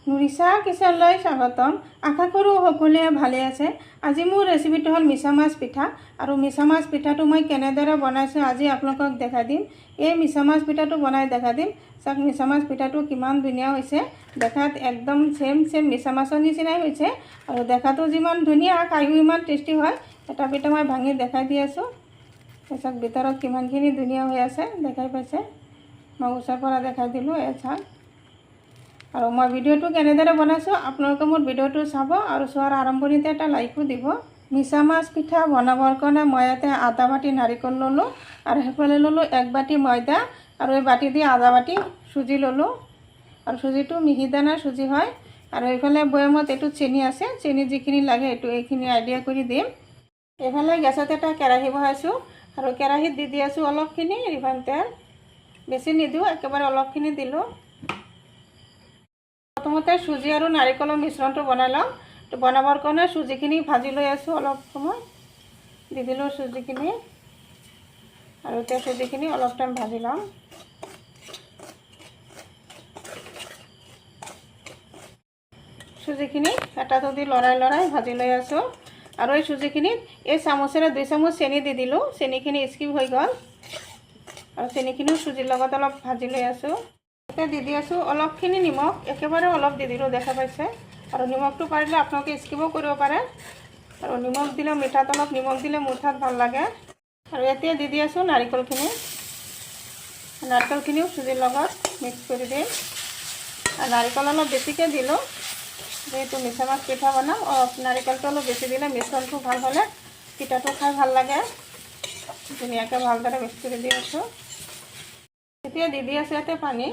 নুৰিছা কিচেনলৈ স্বাগতম। আশা কৰোঁ সকলোৱে ভালে আছে। আজি মোৰ ৰেচিপিটো হ'ল মিছা মাছ পিঠা। আৰু মিছা মাছ পিঠাটো মই কেনেদৰে বনাইছোঁ আজি আপোনালোকক দেখাই দিম। এই মিছা মাছ পিঠাটো বনাই দেখাই দিম। চাওক মিছা মাছ পিঠাটো কিমান ধুনীয়া হৈছে। দেখাত একদম ছেম মিছা মাছৰ নিচিনাই হৈছে। আৰু দেখাটো যিমান ধুনীয়া খায়ো ইমান টেষ্টি হয়। এটা পিঠা মই ভাঙি দেখাই দি আছোঁ। চাওক ভিতৰত কিমানখিনি ধুনীয়া হৈ আছে দেখাই পাইছে। মই ওচৰৰ পৰা দেখাই দিলোঁ। চাওক আৰু মই ভিডিঅ'টো কেনেদৰে বনাইছোঁ আপোনালোকে মোৰ ভিডিঅ'টো চাব আৰু চোৱাৰ আৰম্ভণিতে এটা লাইকো দিব। মিছা মাছ পিঠা বনাবৰ কাৰণে মই ইয়াতে আধা বাটি নাৰিকল ল'লোঁ আৰু সেইফালে ল'লোঁ 1 বাটি ময়দা আৰু এই বাটি দি আধা বাটি চুজি ল'লোঁ। আৰু চুজিটো মিহি দানাৰ চুজি হয়। আৰু এইফালে বৈয়ামত এইটো চেনি আছে, চেনি যিখিনি লাগে এইখিনি আইডিয়া কৰি দিম। এইফালে গেছত এটা কেৰাহী বহাইছোঁ আৰু কেৰাহীত দি আছোঁ অলপখিনি ৰিফাইন তেল। বেছি নিদিওঁ, একেবাৰে অলপখিনি দিলোঁ। প্ৰথমতে চুজি আৰু নাৰিকলৰ মিশ্ৰণটো বনাই লওঁ। তো বনাবৰ কাৰণে চুজিখিনি ভাজি লৈ আছোঁ। অলপ সময় দি দিলোঁ চুজিখিনি আৰু এতিয়া চুজিখিনি অলপ টাইম ভাজি লওঁ। চুজিখিনি এটা দি লৰাই ভাজি লৈ আছোঁ। আৰু এই চুজিখিনিত এই চামুচেৰে 2 চামুচ চেনি দি দিলোঁ। চেনিখিনি স্কিপ হৈ গ'ল আৰু চেনিখিনিও চুজিৰ লগত অলপ ভাজি লৈ আছোঁ। এতিয়া দি আছোঁ অলপখিনি নিমখ, একেবাৰে অলপ দি দিলোঁ দেখা পাইছে। আৰু নিমখটো পাৰিলে আপোনালোকে স্কিপো কৰিব পাৰে। আৰু নিমখ দিলে মিঠাত অলপ নিমখ দিলে মিঠাত ভাল লাগে। আৰু এতিয়া দি আছোঁ নাৰিকলখিনিও চুজিৰ লগত মিক্স কৰি দিম। আৰু নাৰিকল অলপ বেছিকৈ দিলোঁ, যেহেতু মিছা মাছ পিঠা বনাম। নাৰিকলটো অলপ বেছি দিলে মিশ্ৰণটো ভাল হ'লে পিঠাটো খাই ভাল লাগে। ধুনীয়াকৈ ভালদৰে মিক্স কৰি দি আছোঁ। এতিয়া দি আছোঁ ইয়াতে পানী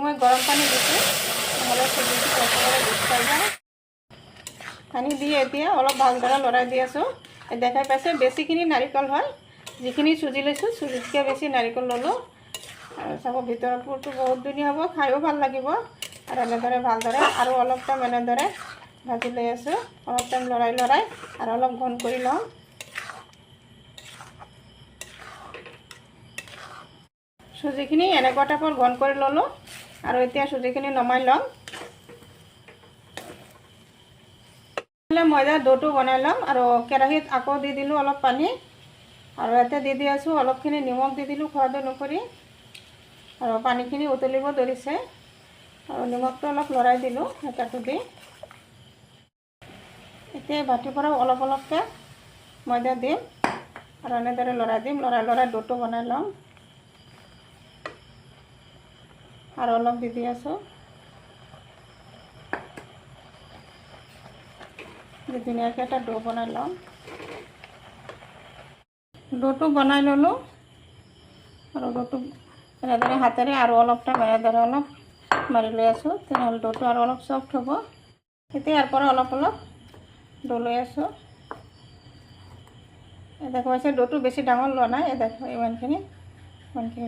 মই গৰম পানী দিছোঁ, নহ'লে চুজিটো একেবাৰে গোট খাই যায়। পানী দি এতিয়া অলপ ভালদৰে লৰাই দি আছোঁ। দেখাই পাইছে বেছিখিনি নাৰিকল হয়, যিখিনি চুজি লৈছোঁ চুজিতকৈ বেছি নাৰিকল ল'লোঁ। আৰু চাব ভিতৰৰ পুৰটো বহুত ধুনীয়া হ'ব, খায়ো ভাল লাগিব। আৰু এনেদৰে ভালদৰে আৰু অলপ টাইম এনেদৰে ভাজি লৈ আছোঁ। অলপ টাইম লৰাই আৰু অলপ ঘন কৰি লওঁ। চুজিখিনি এনেকুৱা টাইপৰ ঘন কৰি ল'লোঁ। আৰু এতিয়া চুজিখিনি নমাই ল'ম। ময়দাৰ ডোটো বনাই ল'ম। আৰু কেৰাহীত আকৌ দি দিলোঁ অলপ পানী আৰু ইয়াতে দি আছোঁ অলপখিনি নিমখ দি দিলোঁ সোৱাদ অনুসৰি। আৰু পানীখিনি উতলিব ধৰিছে আৰু নিমখটো অলপ লৰাই দিলোঁ হেতাটো দি। এতিয়া বাটিৰ পৰা অলপকৈ ময়দা দিম আৰু এনেদৰে লৰাই দিম। লৰাই ডোটো বনাই ল'ম। আৰু অলপ দি আছোঁ। ধুনীয়াকৈ এটা ডো বনাই ল'ম। ডোটো বনাই ল'লোঁ আৰু ডোটো এনেদৰে হাতেৰে আৰু অলপ টাইম এনেদৰে অলপ মাৰি লৈ আছোঁ। তেনেহ'লে ডোটো আৰু অলপ চফ্ট হ'ব। এতিয়া ইয়াৰ পৰা অলপ ডো লৈ আছোঁ। দেখা পাইছে ডোটো বেছি ডাঙৰ লোৱা নাই, দেখো ইমানখিনি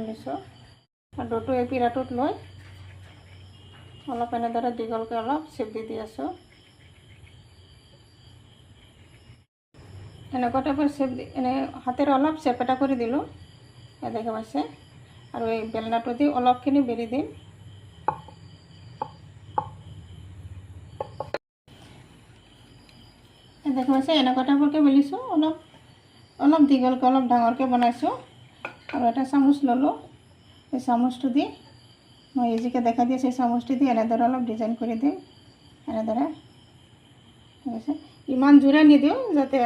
লৈছোঁ। আৰু ডোটো এই পিৰাটোত লৈ অলপ এনেদৰে দীঘলকৈ অলপ চেপ দি আছোঁ। এনেকুৱা টাইপৰ চেপ হাতেৰে অলপ চেপ এটা কৰি দিলোঁ, দেখা পাইছে। আৰু এই বেলনাটো দি অলপখিনি বেৰি দিম। দেখা পাইছে এনেকুৱা টাইপৰকৈ বেলিছোঁ। অলপ দীঘলকৈ অলপ ডাঙৰকৈ বনাইছোঁ। আৰু এটা চামুচ ল'লোঁ। এই চামুচটো দি মই ইজিকৈ দেখাই দি আছোঁ। এই চামুচটো দি এনেদৰে অলপ ডিজাইন কৰি দিম। এনেদৰে ঠিক আছে। ইমান জোৰে নিদিওঁ যাতে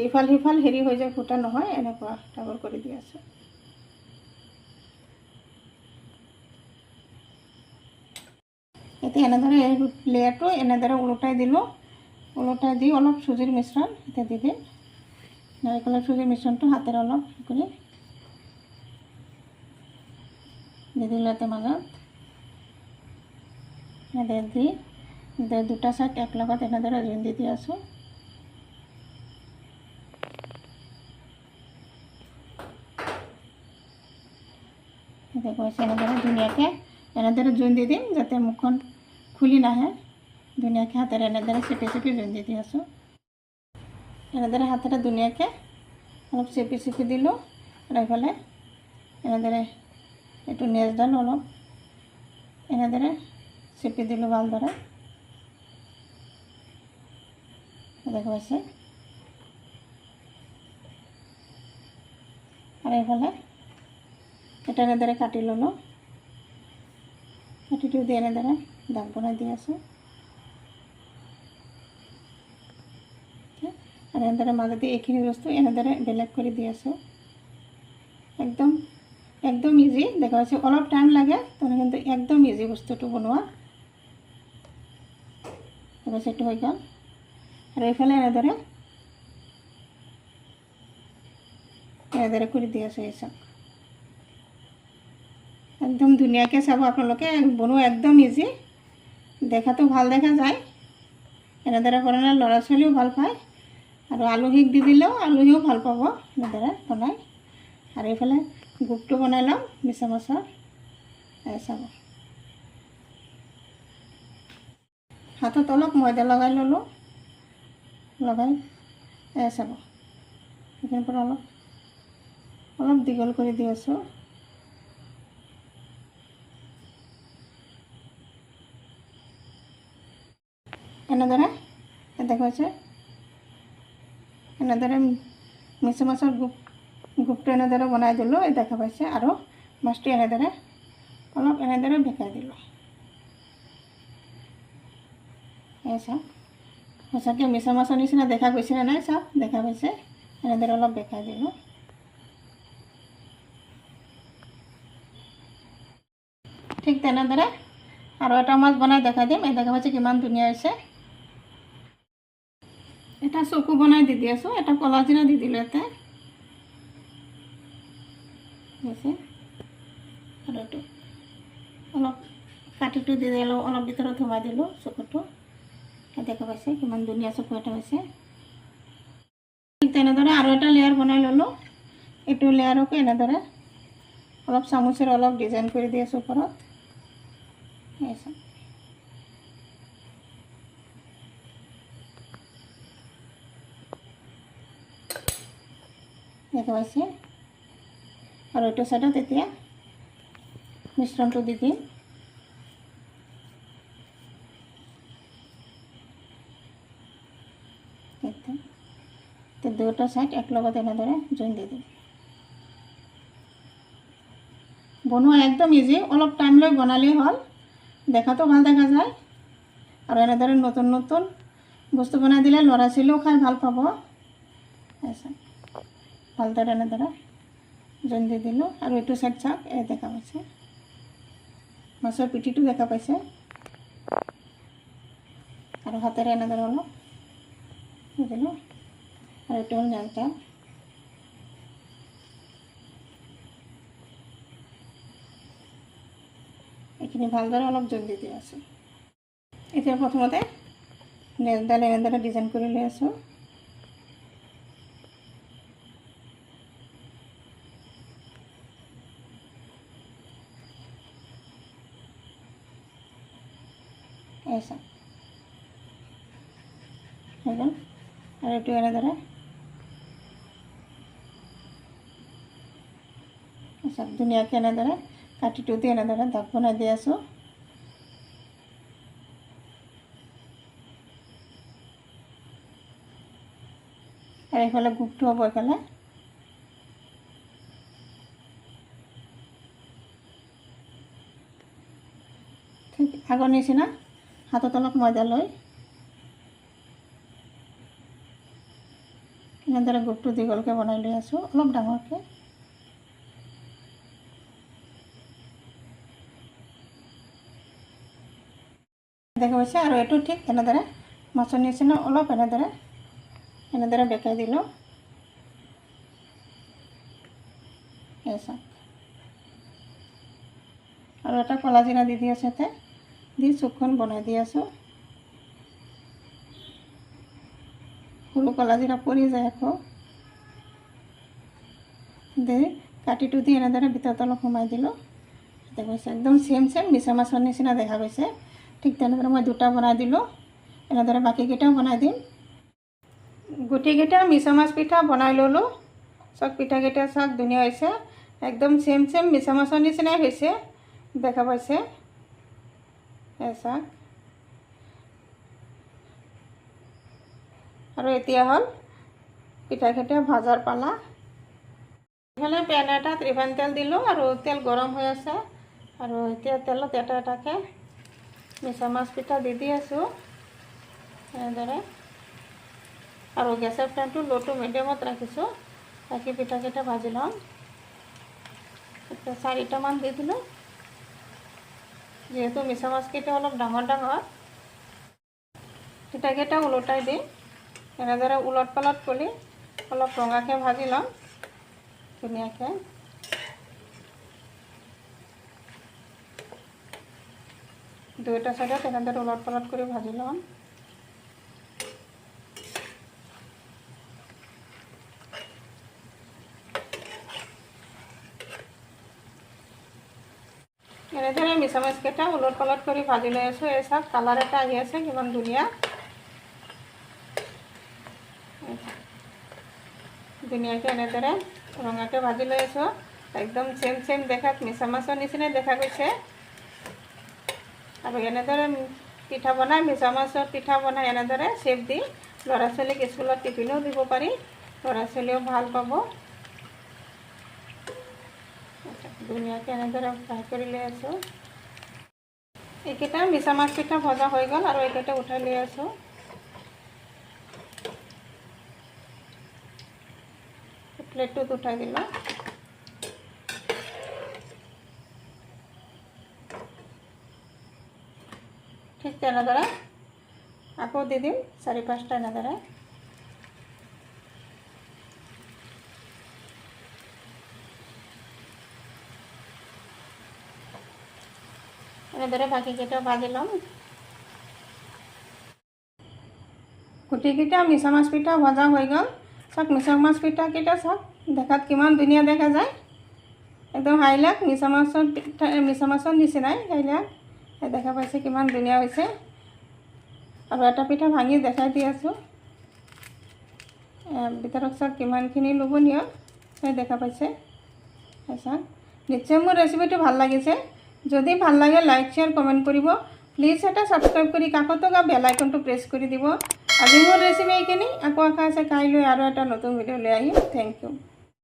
ইফাল সিফাল হেৰি হৈ যায়, ফুটা নহয়। এনেকুৱা টাইপৰ কৰি দি আছোঁ। এতিয়া এনেদৰে এই লেয়াৰটো এনেদৰে ওলটাই দিলোঁ। ওলটাই দি অলপ চুজিৰ মিশ্ৰণ এতিয়া দি দিম। নাৰিকলৰ চুজিৰ মিশ্ৰণটো হাতেৰে অলপ কৰি দি দিলোঁ। ইয়াতে মাজত দি দুটা চাইড একেলগত এনেদৰে জোন দি আছোঁ। কৈছে এনেদৰে ধুনীয়াকৈ এনেদৰে জোন দি দিম যাতে মুখখন খুলি নাহে। ধুনীয়াকৈ হাতেৰে এনেদৰে চেপি জোন দি আছোঁ। এনেদৰে হাতেৰে ধুনীয়াকৈ অলপ চেপি দিলোঁ। আৰু এইফালে এনেদৰে এইটো নেজডাল অলপ এনেদৰে চেপি দিলোঁ ভালদৰে, দেখা পাইছে। আৰু এইফালে এটা এনেদৰে কাটি ল'লোঁ, কাটিটো দি এনেদৰে দাগ বনাই দি আছোঁ। আৰু এনেদৰে মাজতে এইখিনি বস্তু এনেদৰে বেলেগ কৰি দি আছোঁ। একদম একদম ইজি, দেখা পাইছে। অলপ টাইম লাগে তাৰমানে, কিন্তু একদম ইজি বস্তুটো বনোৱা। দেখা পাইছে, এইটো হৈ গ'ল। আৰু এইফালে এনেদৰে কৰি দি আছোঁ। এই চাওক, একদম ধুনীয়াকৈ চাব আপোনালোকে, বনোৱা একদম ইজি, দেখাতো ভাল দেখা যায়। এনেদৰে বনালে ল'ৰা ছোৱালীও ভাল পায়, আৰু আলহীক দি দিলেও আলহীও ভাল পাব এনেদৰে বনাই। আৰু এইফালে গোপটো বনাই ল'ম মিছা মাছৰ। চাব, হাতত অলপ ময়দা লগাই ল'লোঁ, লগাই চাব, সেইখিনিৰ পৰা অলপ দীঘল কৰি দি আছোঁ। এনেদৰে দেখা পাইছে, এনেদৰে মিছা মাছৰ গোপটো এনেদৰে বনাই দিলোঁ, দেখা পাইছে। আৰু মাছটো এনেদৰে অলপ এনেদৰে ভেকাই দিলোঁ। এই চাওক, সঁচাকৈ মিছা মাছৰ নিচিনা দেখা গৈছেনে নাই চাওক, দেখা পাইছে। এনেদৰে অলপ ভেকাই দিলোঁ। ঠিক তেনেদৰে আৰু এটা মাছ বনাই দেখাই দিম। এই দেখা পাইছে কিমান ধুনীয়া হৈছে। এটা চকু বনাই দি আছোঁ, এটা কলা জিৰা দি দিলোঁ ইয়াতে, হৈছে। আৰু এইটো অলপ কাটিটো দি দিলোঁ, অলপ ভিতৰত সোমাই দিলোঁ চকুটো। দেখা পাইছে কিমান ধুনীয়া চকু এটা হৈছে। ঠিক তেনেদৰে আৰু এটা লেয়াৰ বনাই ল'লোঁ। এইটো লেয়াৰকো এনেদৰে অলপ চামুচেৰে অলপ ডিজাইন কৰি দি আছোঁ ওপৰত। দেখা পাইছে। আৰু এইটো চাইডত এতিয়া মিশ্ৰণটো দি দিম। দুটা সাইড একলগত এনেদৰে জইন দি দিম। বনোৱা একদম ইজি, অলপ টাইম লৈ বনালেই হ'ল, দেখাতো ভাল দেখা যায়। আৰু এনেদৰে নতুন নতুন বস্তু বনাই দিলে ল'ৰা ছোৱালীও খাই ভাল পাব। ভালদৰে এনেদৰে জইন দি দিলোঁ। আৰু এইটো চাইড চাওক, এই দেখা পাইছে মাছৰ পিঠিটো দেখা পাইছে। আৰু হাতেৰে এনেদৰে অলপ দি দিলোঁ। আৰু এইটো হ'ল নেলটা। এইখিনি ভালদৰে অলপ জইন দি দি আছোঁ। এতিয়া প্ৰথমতে নেলডাল এনেদৰে ডিজাইন কৰি লৈ আছোঁ। ऐसा হৈ গ'ল। আৰু এইটো এনেদৰে ধুনীয়াকৈ এনেদৰে কাটিটো দি এনেদৰে দাগ বনাই দি আছোঁ। আৰু এইফালে গোপটো হ'ব এইফালে। ঠিক আগৰ নিচিনা হাতত অলপ ময়দা লৈ এনেদৰে গোপটো দীঘলকৈ বনাই লৈ আছোঁ, অলপ ডাঙৰকৈ। দেখা পাইছে। আৰু এইটো ঠিক এনেদৰে মাছৰ নিচিনা অলপ এনেদৰে বেকাই দিলোঁ। আৰু এটা কলা জিৰা দি দি আছোঁ, ইয়াতে দি চুকখন বনাই দি আছোঁ। সৰু কলা জিৰা পৰি যায় আকৌ। দি কাটিটো দি এনেদৰে ভিতৰত অলপ সোমাই দিলোঁ। দেখা পাইছে একদম চেম মিছা মাছৰ নিচিনা দেখা পাইছে। ঠিক তেনেদৰে মই দুটা বনাই দিলোঁ। এনেদৰে বাকীকেইটাও বনাই দিম। গোটেইকেইটা মিছা মাছ পিঠা বনাই ল'লোঁ। চব পিঠাকেইটা চাওক ধুনীয়া হৈছে, একদম চেম মিছা মাছৰ নিচিনাই হৈছে, দেখা পাইছে। চাওক আৰু এতিয়া হ'ল পিঠাকেইটা ভাজাৰ পালা। এইফালে পেন এটাত ৰিফাইন তেল দিলোঁ আৰু তেল গৰম হৈ আছে আৰু এতিয়া তেলত এটা এটাকৈ মিছা মাছ পিঠা দি আছোঁ এনেদৰে আৰু গেছৰ ফ্লেমটো ল' টু মিডিয়ামত ৰাখিছোঁ। ৰাখি পিঠাকেইটা ভাজি ল'ম। এতিয়া 4টামান দি দিলোঁ। যিহেতু মিছা মাছকেইটা অলপ ডাঙৰ ডাঙৰ পিঠাকেইটা ওলটাই দিম। এনেদৰে উলট পালট কৰি অলপ ৰঙাকৈ ভাজি ল'ম ধুনীয়াকৈ। দুয়োটা চাইডত এনেদৰে উলট পালট কৰি ভাজি ল'ম। এনেদৰে মিছা মাছকেইটা উলট পালট কৰি ভাজি লৈ আছোঁ। এই চাওক কালাৰ এটা আহি আছে কিমান ধুনীয়া। ধুনীয়াকৈ এনেদৰে ৰঙাকৈ ভাজি লৈ আছোঁ। একদম চেম দেখাত মিছা মাছৰ নিচিনাই দেখা গৈছে। আৰু এনেদৰে পিঠা বনাই মিছা মাছৰ পিঠা বনাই এনেদৰে চেপ দি ল'ৰা ছোৱালীক স্কুলত টিফিনো দিব পাৰি। ল'ৰা ছোৱালীয়েও ভাল পাব। ধুনীয়াকৈ এনেদৰে ফ্ৰাই কৰি লৈ আছোঁ। এইকেইটা মিছা মাছ পিঠা ভজা হৈ গ'ল আৰু এইকেইটা উঠাই লৈ আছোঁ। প্লেটটোত উঠাই দিলোঁ। ঠিক তেনেদৰে আকৌ দি দিম 4-5টা এনেদৰে। এনেদৰে বাকীকেইটা ভাজি ল'ম। গোটেইকেইটা মিছা মাছ পিঠা ভজা হৈ গ'ল। চাওক মিছা মাছ পিঠাকেইটা চাওক দেখাত কিমান ধুনীয়া দেখা যায়। একদম হাইলাক মিছা মাছৰ নিচিনাই হাইলাক দেখা পাইছে কিমান ধুনীয়া হৈছে। আৰু এটা পিঠা ভাঙি দেখাই দি আছোঁ। ভিতৰত চাওক কিমানখিনি লোভনীয় দেখা পাইছে। চাওক নিশ্চয় মোৰ ৰেচিপিটো ভাল লাগিছে। যদি ভাল লাগে লাইক শ্বেয়াৰ কমেণ্ট কৰিব। প্লিজ এটা ছাবস্ক্ৰাইব কৰি কাষত থকা বেল আইকনটো প্ৰেছ কৰি দিব। আজি মোৰ ৰেচিপি এইখিনি। আকৌ আশা আছে কাইলৈ আৰু এটা নতুন ভিডিঅ' লৈ আহিম। Thank U.